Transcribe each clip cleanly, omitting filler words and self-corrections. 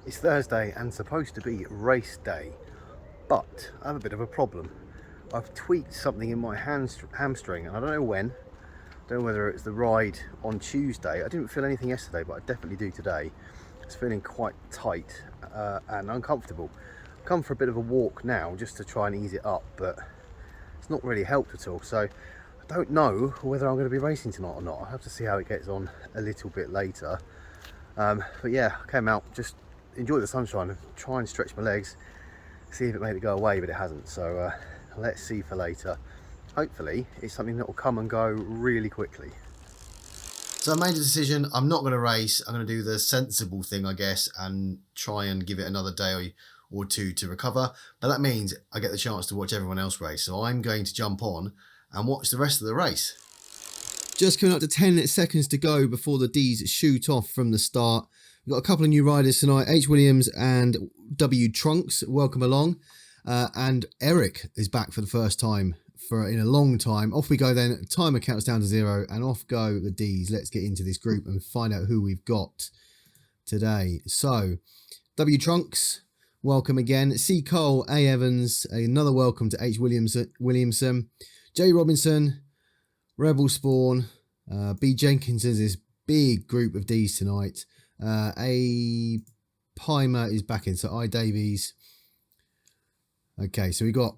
It's Thursday and supposed to be race day, but I have a bit of a problem. I've tweaked something in my hamstring, and I don't know when. I don't know whether it's the ride on Tuesday. I didn't feel anything yesterday, but I definitely do today. It's feeling quite tight and uncomfortable. I've come for a bit of a walk now just to try and ease it up, but it's not really helped at all. So I don't know whether I'm going to be racing tonight or not. I'll have to see how it gets on a little bit later. But yeah, I came out, just enjoy the sunshine and try and stretch my legs, see if it made it go away, but it hasn't. So let's see for later. Hopefully it's something that will come and go really quickly. So I made a decision. I'm not going to race. I'm going to do the sensible thing, I guess, and try and give it another day or two to recover. But that means I get the chance to watch everyone else race. So I'm going to jump on and watch the rest of the race. Just coming up to 10 seconds to go before the D's shoot off from the start. We've got a couple of new riders tonight, H. Williams and W. Trunks. Welcome along. And Eric is back for the first time in a long time. Off we go then. Timer counts down to 0 and off go the D's. Let's get into this group and find out who we've got today. So, W. Trunks, welcome again. C. Cole, A. Evans, another welcome to H. Williamson. J. Robinson, Rebel Spawn, B. Jenkins is this big group of D's tonight. A. Pimer is back in, so I. Davies. Okay, so we got...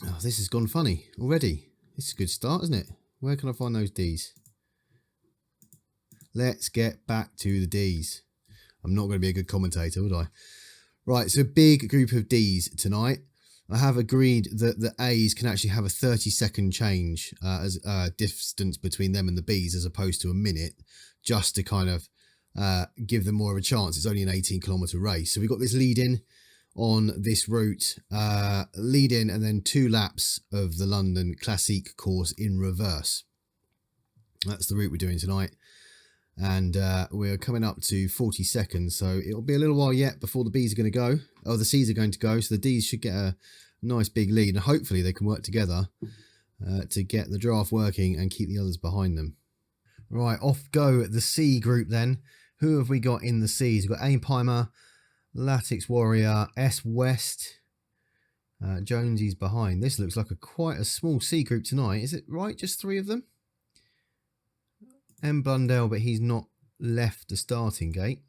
Oh, this has gone funny already. This is a good start, isn't it? Where can I find those D's? Let's get back to the D's. I'm not going to be a good commentator, would I? Right, so big group of D's tonight. I have agreed that the A's can actually have a 30-second change as distance between them and the B's as opposed to a minute, just to kind of give them more of a chance. It's only an 18-kilometre race. So we've got this lead-in on this route, lead-in and then 2 laps of the London Classique course in reverse. That's the route we're doing tonight. And we're coming up to 40 seconds, so it'll be a little while yet before the B's are going to go, or the C's are going to go, so the D's should get a nice big lead, and hopefully they can work together to get the draft working and keep the others behind them. Right, off go the C group then. Who have we got in the C's? We've got A. Pimer, Latix Warrior, S. West, Jonesy's behind. This looks like quite a small C group tonight. Is it right? Just 3 of them? M. Blundell, but he's not left the starting gate.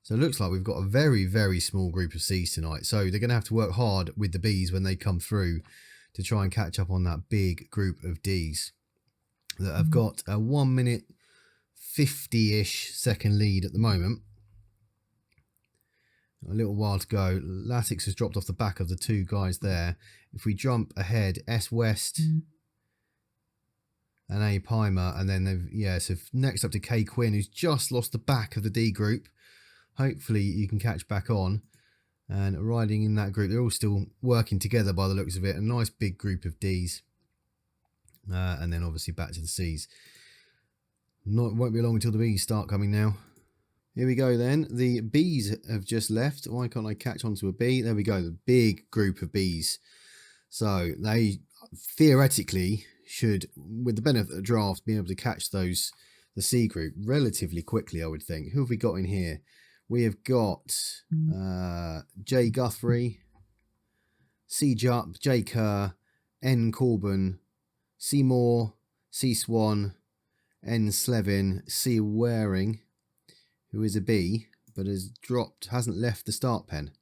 So it looks like we've got a very, very small group of C's tonight. So they're going to have to work hard with the B's when they come through to try and catch up on that big group of D's that have got a 1 minute 50-ish second lead at the moment. A little while to go. Latix has dropped off the back of the 2 guys there. If we jump ahead, S. West and A. Pimer, and then so next up to K. Quinn, who's just lost the back of the D group. Hopefully you can catch back on. And riding in that group, they're all still working together by the looks of it. A nice big group of D's. And then obviously back to the C's. Won't be long until the B's start coming now. Here we go then. The B's have just left. Why can't I catch onto a B? There we go. The big group of B's. So they theoretically should, with the benefit of the draft, be able to catch the C group relatively quickly, I would think. Who have we got in here? We have got J. Guthrie, C. Jupp, J. Kerr, N. Corbin, C. Moore, C. Swan, N. Slevin, C. Waring, who is a B, but hasn't left the start pen.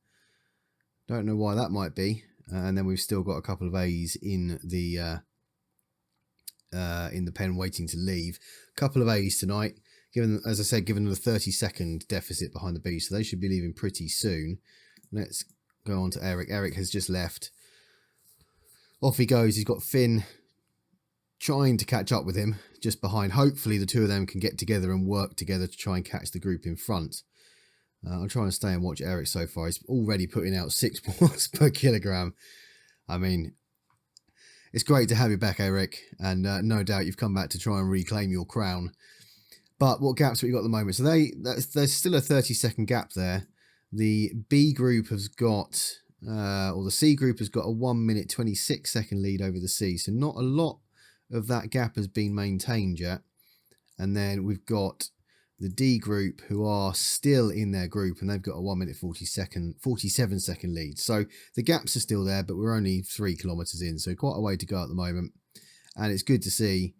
Don't know why that might be. And then we've still got a couple of A's in the pen waiting to leave. A couple of A's tonight, given the 30-second deficit behind the B, so they should be leaving pretty soon. Let's go on to Eric. Eric has just left. Off he goes. He's got Finn trying to catch up with him just behind. Hopefully the 2 of them can get together and work together to try and catch the group in front. I'm trying to stay and watch Eric so far. He's already putting out 6 watts per kilogram. I mean, it's great to have you back, Eric, and no doubt you've come back to try and reclaim your crown. But what gaps have we got at the moment? So there's still a 30-second gap there. The B group has got, or the C group has got a 1 minute 26-second lead over the C. So not a lot of that gap has been maintained yet. And then we've got the D group, who are still in their group, and they've got a 1 minute 47 second lead. So the gaps are still there, but we're only 3 kilometers in, so quite a way to go at the moment. And it's good to see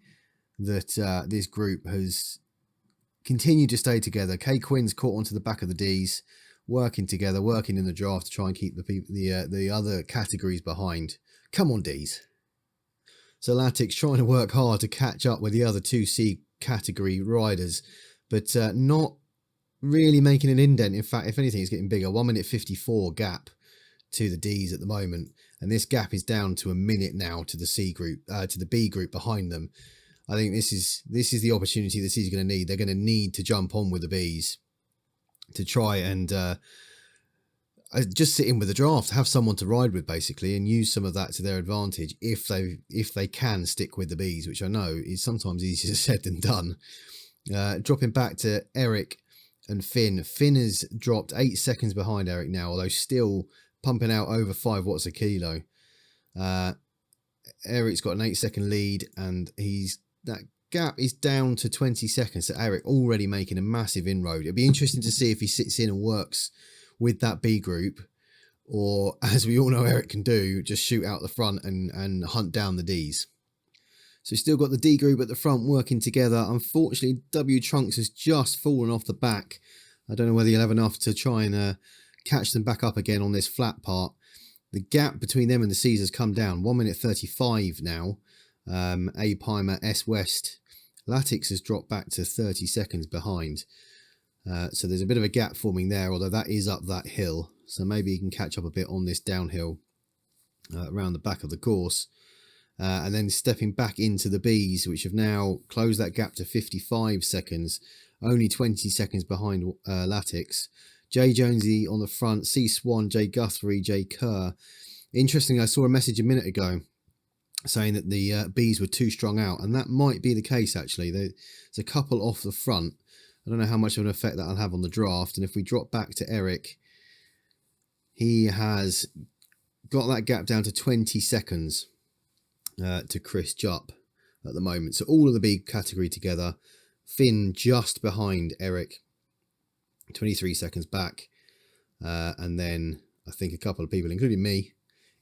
that this group has continued to stay together. Kay Quinn's caught onto the back of the Ds, working together, working in the draft to try and keep the other categories behind. Come on, Ds. So Latix trying to work hard to catch up with the other 2C category riders, but not really making an indent. In fact, if anything, it's getting bigger. 1 minute 54 gap to the Ds at the moment, and this gap is down to a minute now to the C group, to the B group behind them. I think this is the opportunity the C's are going to need. They're going to need to jump on with the Bs to try and just sit in with the draft, have someone to ride with basically, and use some of that to their advantage if they can stick with the Bs, which I know is sometimes easier said than done. Dropping back to Eric and Finn. Finn has dropped 8 seconds behind Eric now, although still pumping out over 5 watts a kilo. Eric's got an 8-second lead, and that gap is down to 20 seconds. So Eric already making a massive inroad. It'd be interesting to see if he sits in and works with that B group, or, as we all know Eric can do, just shoot out the front and hunt down the Ds. So still got the D group at the front working together. Unfortunately, W Trunks has just fallen off the back. I don't know whether he'll have enough to try and catch them back up again on this flat part. The gap between them and the C's has come down. 1 minute 35 now. A Pimer, S West. Latix has dropped back to 30 seconds behind. So there's a bit of a gap forming there, although that is up that hill. So maybe he can catch up a bit on this downhill around the back of the course. And then stepping back into the Bs, which have now closed that gap to 55 seconds. Only 20 seconds behind Latix. Jay Jonesy on the front, C Swan, Jay Guthrie, Jay Kerr. Interestingly, I saw a message a minute ago saying that the Bs were too strung out, and that might be the case actually. There's a couple off the front. I don't know how much of an effect that'll have on the draft. And if we drop back to Eric, he has got that gap down to 20 seconds to Chris Jupp at the moment. So all of the B category together. Finn just behind Eric, 23 seconds back. And then I think a couple of people, including me,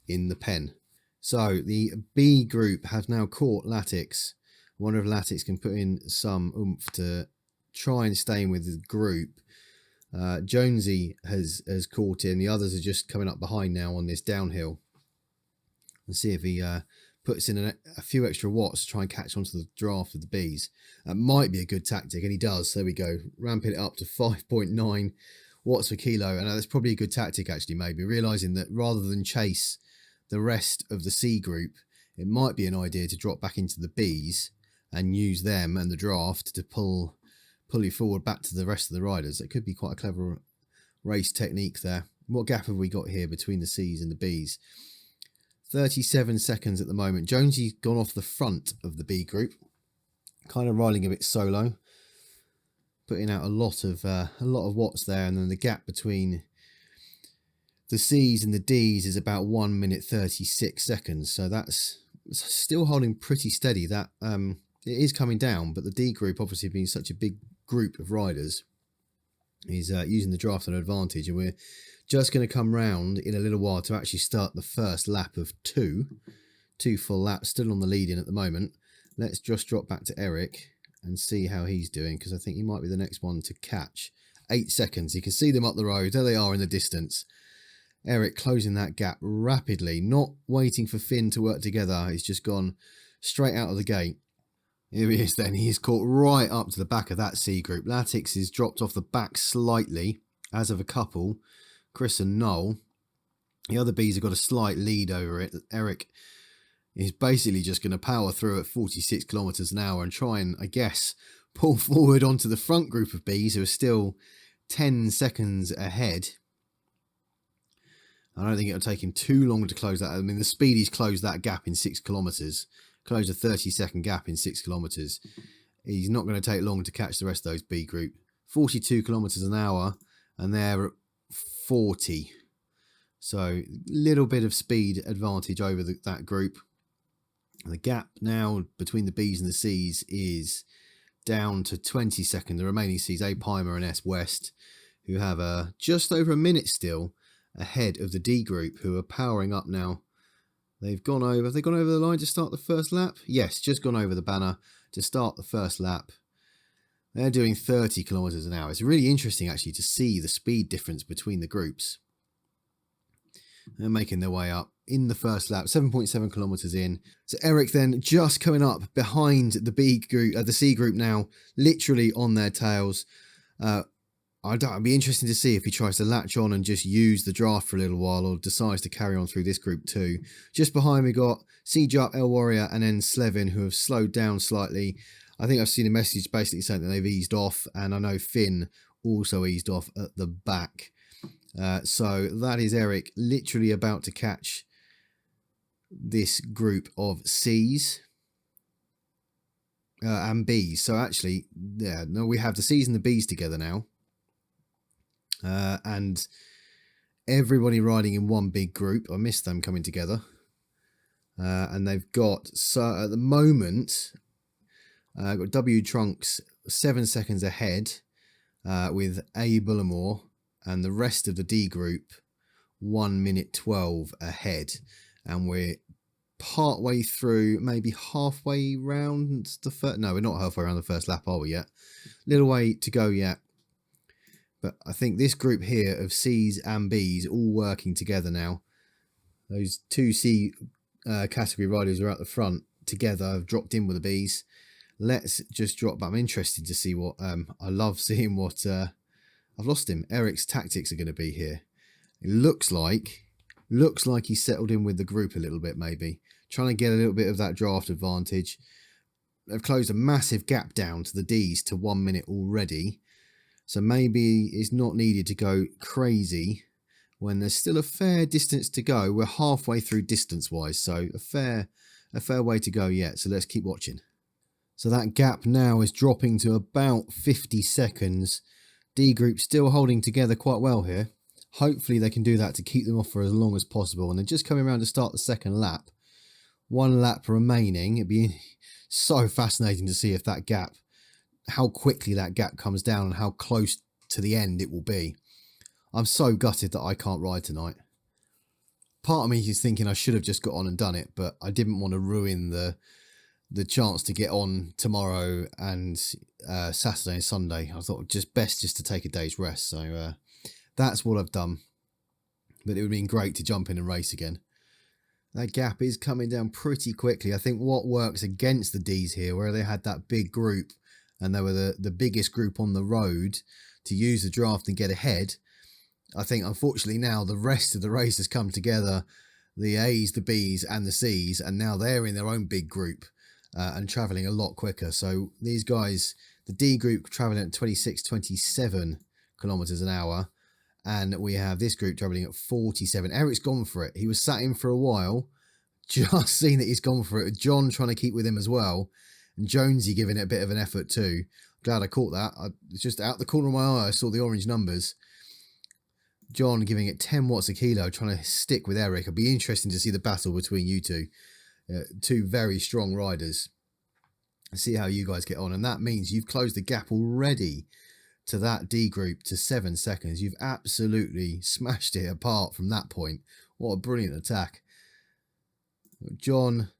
in the pen. So the B group has now caught Latix. I wonder if Latix can put in some oomph to try and stay in with the group. Jonesy has caught in. The others are just coming up behind now on this downhill. Let's see if he puts in a few extra watts to try and catch onto the draft of the Bs. That might be a good tactic, and he does. There we go. Ramping it up to 5.9 watts per kilo. And that's probably a good tactic, actually, maybe. Realising that rather than chase the rest of the C group, it might be an idea to drop back into the Bs and use them and the draft to pull you forward back to the rest of the riders. It could be quite a clever race technique there. What gap have we got here between the C's and the B's? 37 seconds at the moment. Jonesy's gone off the front of the B group, kind of riding a bit solo, putting out a lot of watts there, and then the gap between the C's and the D's is about 1 minute 36 seconds. So that's still holding pretty steady. That it is coming down, but the D group, obviously being such a big group of riders, is using the draft on advantage, and we're just going to come round in a little while to actually start the first lap of two full laps, still on the lead in at the moment. Let's just drop back to Eric and see how he's doing, because I think he might be the next one to catch. 8 seconds. You can see them up the road. There they are in the distance. Eric closing that gap rapidly, not waiting for Finn to work together. He's just gone straight out of the gate. Here he is then. He's caught right up to the back of that C group. Latix is dropped off the back slightly, as of a couple, Chris and Noel. The other Bs have got a slight lead over it. Eric is basically just going to power through at 46 kilometers an hour and try and, I guess, pull forward onto the front group of Bs who are still 10 seconds ahead. I don't think it'll take him too long to close that. I mean, the Speedies closed that gap in 6 kilometers. Closed a 30-second gap in 6 kilometers. He's not going to take long to catch the rest of those B group. 42 kilometers an hour, and they're at 40. So a little bit of speed advantage over that group. The gap now between the Bs and the Cs is down to 20 seconds. The remaining C's, A Pimer and S West, who have just over a minute still ahead of the D group, who are powering up now. They've gone over. Have they gone over the line to start the first lap? Yes, just gone over the banner to start the first lap. They're doing 30 kilometers an hour. It's really interesting actually to see the speed difference between the groups. They're making their way up in the first lap, 7.7 kilometers in. So Eric then just coming up behind the B group, the C group now, literally on their tails. It'd be interesting to see if he tries to latch on and just use the draft for a little while, or decides to carry on through this group too. Just behind we got C-Jup, El Warrior and then Slevin, who have slowed down slightly. I think I've seen a message basically saying that they've eased off, and I know Finn also eased off at the back. So that is Eric literally about to catch this group of C's and B's. So actually, yeah, no, we have the C's and the B's together now. And everybody riding in one big group. I missed them coming together. And they've got, so at the moment, got W Trunks 7 seconds ahead with A Bullimore, and the rest of the D group 1 minute 12 ahead. And we're part way through, maybe halfway round the first. No, we're not halfway around the first lap, are we yet? Little way to go yet. But I think this group here of C's and B's all working together now. Those two C category riders are at the front together, have dropped in with the B's. Let's just drop. But I'm interested to see what, I love seeing what, I've lost him. Eric's tactics are going to be here. It looks like he's settled in with the group a little bit, maybe. Trying to get a little bit of that draft advantage. They've closed a massive gap down to the D's to 1 minute already. So maybe it's not needed to go crazy when there's still a fair distance to go. We're halfway through distance-wise, so a fair way to go yet. So let's keep watching. So that gap now is dropping to about 50 seconds. D group still holding together quite well here. Hopefully they can do that to keep them off for as long as possible. And they're just coming around to start the second lap. 1 lap remaining. It'd be so fascinating to see if that gap, how quickly that gap comes down and how close to the end it will be. I'm so gutted that I can't ride tonight. Part of me is thinking I should have just got on and done it, but I didn't want to ruin the chance to get on tomorrow and Saturday and Sunday. I thought just best just to take a day's rest. So that's what I've done. But it would have been great to jump in and race again. That gap is coming down pretty quickly. I think what works against the D's here, where they had that big group and they were the biggest group on the road to use the draft and get ahead. I think, unfortunately, now the rest of the race has come together. The A's, the B's and the C's, and now they're in their own big group and travelling a lot quicker. So these guys, the D group travelling at 26, 27 kilometres an hour. And we have this group travelling at 47. Eric's gone for it. He was sat in for a while. Just seen that he's gone for it. John trying to keep with him as well. And Jonesy giving it a bit of an effort too. Glad I caught that. It's just out the corner of my eye, I saw the orange numbers. John giving it 10 watts a kilo, trying to stick with Eric. It'll be interesting to see the battle between you two. Two very strong riders. And see how you guys get on. And that means you've closed the gap already to that D group to 7 seconds. You've absolutely smashed it apart from that point. What a brilliant attack. John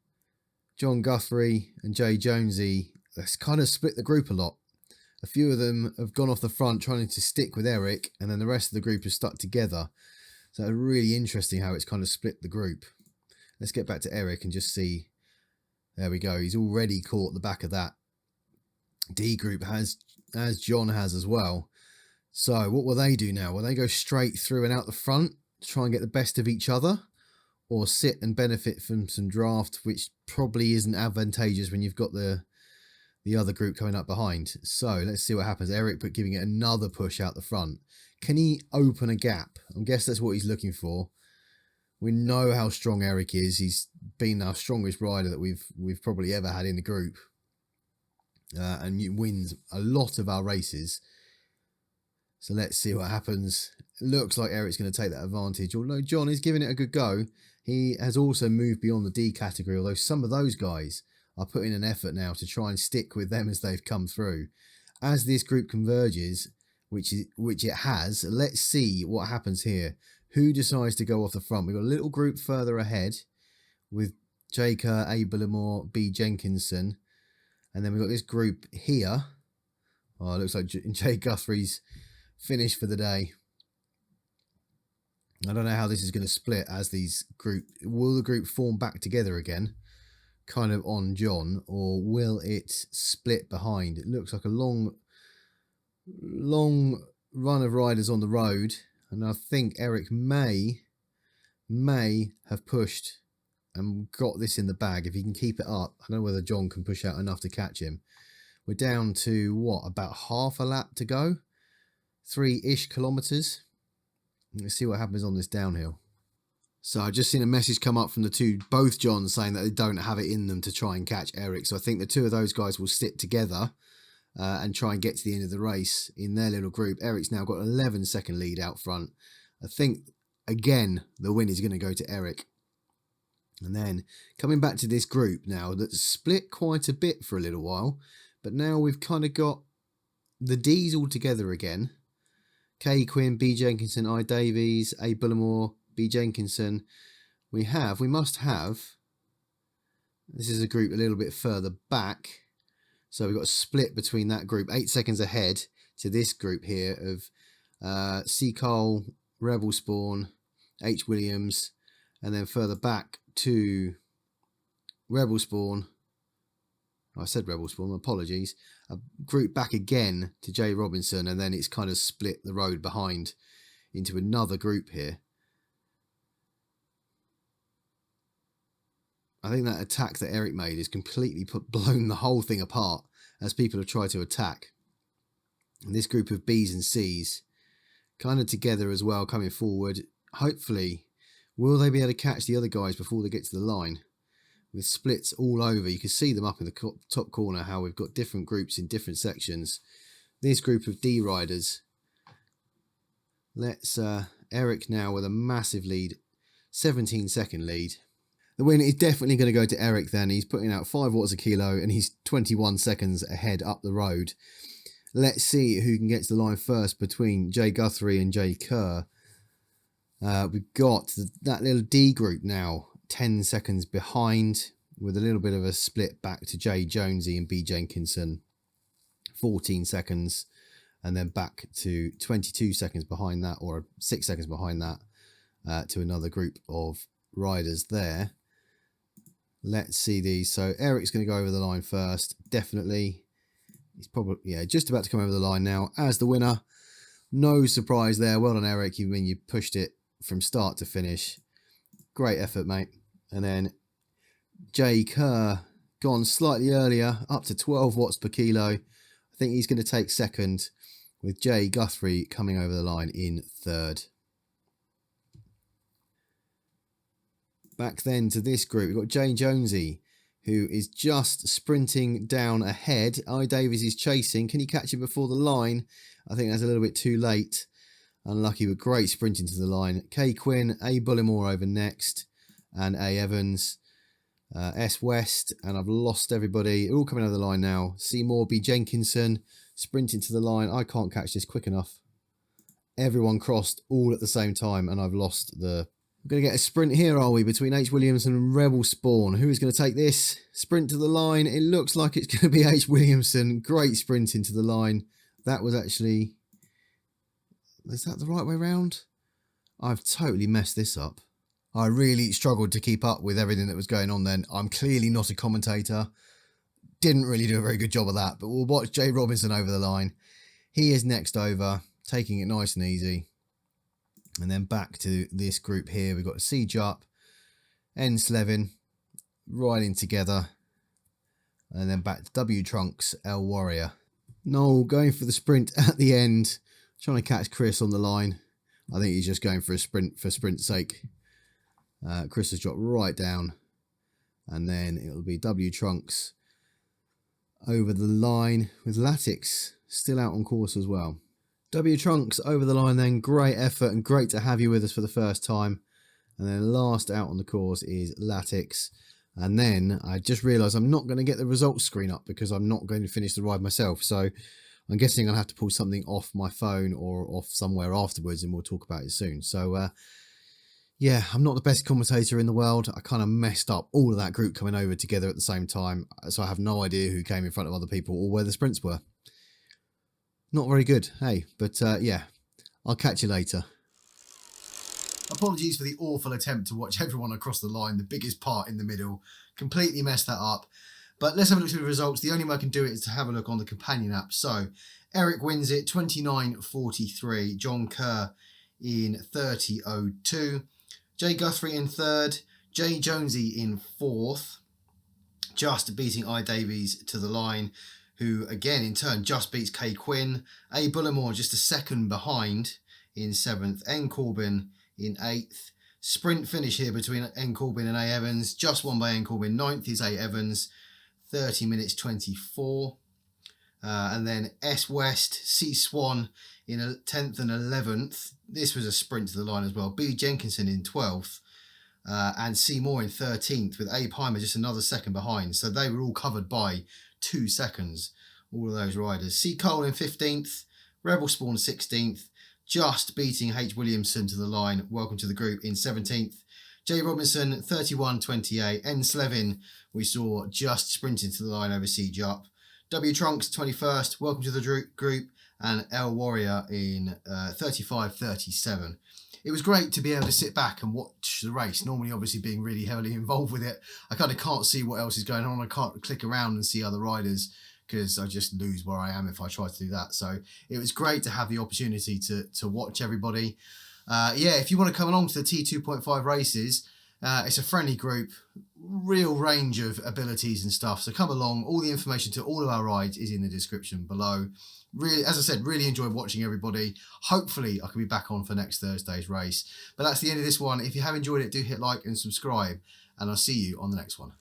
Guthrie and Jay Jonesy, that's kind of split the group a lot. A few of them have gone off the front trying to stick with Eric, and then the rest of the group is stuck together. So it's really interesting how it's kind of split the group. Let's get back to Eric and just see. There we go. He's already caught the back of that D group, as John has as well. So what will they do now? Will they go straight through and out the front to try and get the best of each other? Or sit and benefit from some draft, which probably isn't advantageous when you've got the other group coming up behind. So let's see what happens. Eric giving it another push out the front. Can he open a gap? I guess that's what he's looking for. We know how strong Eric is. He's been our strongest rider that we've probably ever had in the group. And he wins a lot of our races. So let's see what happens. It looks like Eric's going to take that advantage. Although John is giving it a good go. He has also moved beyond the D category, although some of those guys are putting an effort now to try and stick with them as they've come through. As this group converges, which it has, let's see what happens here. Who decides to go off the front? We've got a little group further ahead with J. Kerr, A. Bullimore, B. Jenkinson. And then we've got this group here. Oh, it looks like Jay Guthrie's finished for the day. I don't know how this is going to split as these group. Will the group form back together again, kind of on John, or will it split behind? It looks like a long run of riders on the road, and I think Eric may have pushed and got this in the bag. If he can keep it up, I don't know whether John can push out enough to catch him. We're down to what, about half a lap to go, 3-ish kilometers. Let's see what happens on this downhill. So I've just seen a message come up from both Johns, saying that they don't have it in them to try and catch Eric. So I think the two of those guys will stick together and try and get to the end of the race in their little group. Eric's now got an 11-second lead out front. I think, again, the win is going to go to Eric. And then coming back to this group now that's split quite a bit for a little while, but now we've kind of got the D's all together again. K. Quinn, B. Jenkinson, I. Davies, A. Bullimore, B. Jenkinson. We must have, this is a group a little bit further back. So we've got a split between that group, 8 seconds ahead to this group here of C. Cole, Rebel Spawn, H. Williams, and then further back to Rebel Spawn. I said Rebel Spawn, apologies. A group back again to Jay Robinson, and then it's kind of split the road behind into another group here. I think that attack that Eric made has completely blown the whole thing apart as people have tried to attack. And this group of B's and C's kind of together as well, coming forward. Hopefully, will they be able to catch the other guys before they get to the line? With splits all over, you can see them up in the top corner, how we've got different groups in different sections. This group of D riders. Let's Eric now with a massive lead, 17-second lead. The win is definitely going to go to Eric then. He's putting out 5 watts a kilo and he's 21 seconds ahead up the road. Let's see who can get to the line first between Jay Guthrie and Jay Kerr. We've got that little D group now, 10 seconds behind, with a little bit of a split back to Jay Jonesy and B Jenkinson, 14 seconds, and then back to 22 seconds behind that, or 6 seconds behind that, to another group of riders there. Let's see these. So Eric's going to go over the line first, definitely. He's probably, yeah, just about to come over the line now as the winner. No surprise there. Well done, Eric. You pushed it from start to finish. Great effort, mate. And then Jay Kerr gone slightly earlier, up to 12 watts per kilo. I think he's going to take second, with Jay Guthrie coming over the line in third. Back then to this group, we've got Jay Jonesy, who is just sprinting down ahead. I. Davies is chasing. Can he catch him before the line? I think that's a little bit too late. Unlucky, but great sprinting to the line. K. Quinn, A. Bullimore over next, and A. Evans, S. West, and I've lost everybody. All coming over the line now. Seymour, B. Jenkinson, sprinting to the line. I can't catch this quick enough. Everyone crossed all at the same time, and I've lost the... We're going to get a sprint here, are we, between H. Williamson and Rebel Spawn. Who is going to take this? Sprint to the line. It looks like it's going to be H. Williamson. Great sprint into the line. That was actually... Is that the right way round? I've totally messed this up. I really struggled to keep up with everything that was going on then. I'm clearly not a commentator. Didn't really do a very good job of that, but we'll watch Jay Robinson over the line. He is next over, taking it nice and easy. And then back to this group here. We've got C. Jupp, N. Slevin, riding together. And then back to W. Trunks, L. Warrior. Noel going for the sprint at the end. Trying to catch Chris on the line. I think he's just going for a sprint for sprint's sake. Chris has dropped right down. And then it'll be W. Trunks over the line with Latix still out on course as well. W. Trunks over the line then. Great effort and great to have you with us for the first time. And then last out on the course is Latix. And then I just realised I'm not going to get the results screen up because I'm not going to finish the ride myself. So I'm guessing I'll have to pull something off my phone or off somewhere afterwards, and we'll talk about it soon. So yeah, I'm not the best commentator in the world. I kind of messed up all of that group coming over together at the same time. So I have no idea who came in front of other people or where the sprints were. Not very good, hey, but yeah, I'll catch you later. Apologies for the awful attempt to watch everyone across the line, the biggest part in the middle. Completely messed that up. But let's have a look at the results. The only way I can do it is to have a look on the companion app. So Eric wins it, 29.43. John Kerr in 30.02. Jay Guthrie in third. Jay Jonesy in fourth. Just beating I Davies to the line, who again in turn just beats Kay Quinn. A Bullimore just a second behind in seventh. N Corbin in eighth. Sprint finish here between N Corbin and A Evans. Just won by N Corbin. Ninth is A Evans. 30 minutes 24. And then S West, C Swan in 10th and 11th. This was a sprint to the line as well. B Jenkinson in 12th. And C Moore in 13th, with A Pimer just another second behind. So they were all covered by 2 seconds, all of those riders. C Cole in 15th. Rebel Spawn 16th. Just beating H. Williamson to the line. Welcome to the group in 17th. J. Robinson, 31.28. N. Slevin, we saw just sprinting to the line over C. Jupp. W. Trunks, 21st. Welcome to the group. And L. Warrior in 35.37. It was great to be able to sit back and watch the race. Normally, obviously, being really heavily involved with it, I kind of can't see what else is going on. I can't click around and see other riders because I just lose where I am if I try to do that. So it was great to have the opportunity to watch everybody. Yeah, if you want to come along to the T2.5 races, it's a friendly group, real range of abilities and stuff. So come along. All the information to all of our rides is in the description below. Really, as I said, really enjoyed watching everybody. Hopefully I can be back on for next Thursday's race. But that's the end of this one. If you have enjoyed it, do hit like and subscribe, and I'll see you on the next one.